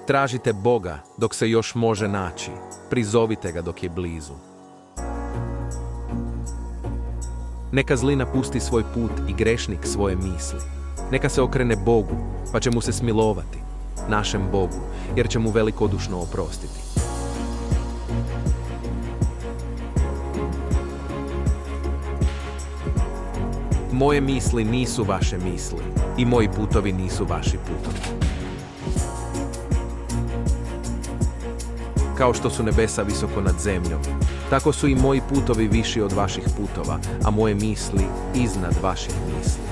Tražite Boga dok se još može naći. Prizovite ga dok je blizu. Neka zli napusti svoj put i grešnik svoje misli. Neka se okrene Bogu, pa će mu se smilovati, našem Bogu, jer će mu velikodušno oprostiti. Moje misli nisu vaše misli i moji putovi nisu vaši putovi. Kao što su nebesa visoko nad zemljom, tako su i moji putovi viši od vaših putova, a moje misli iznad vaših misli.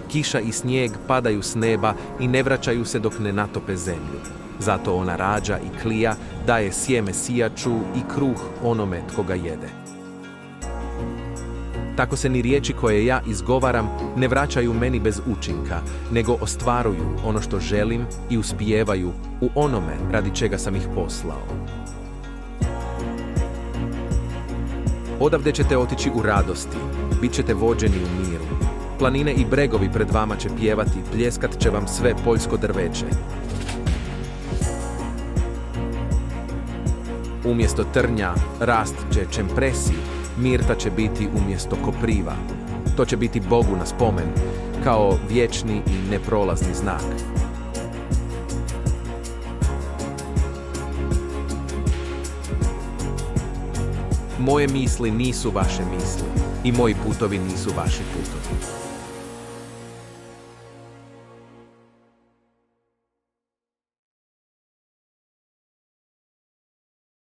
Kiša i snijeg padaju s neba i ne vraćaju se dok ne natope zemlju. Zato ona rađa i klija, daje sjeme sijaču i kruh onome tko ga jede. Tako se ni riječi koje ja izgovaram ne vraćaju meni bez učinka, nego ostvaruju ono što želim i uspijevaju u onome radi čega sam ih poslao. Odavde ćete otići u radosti, bit ćete vođeni u miru. Planine i bregovi pred vama će pjevati, pljeskat će vam sve poljsko drveće. Umjesto trnja rast će čempresi, mirta će biti umjesto kopriva. To će biti Bogu na spomen, kao vječni i neprolazni znak. Moje misli nisu vaše misli i moji putovi nisu vaši putovi.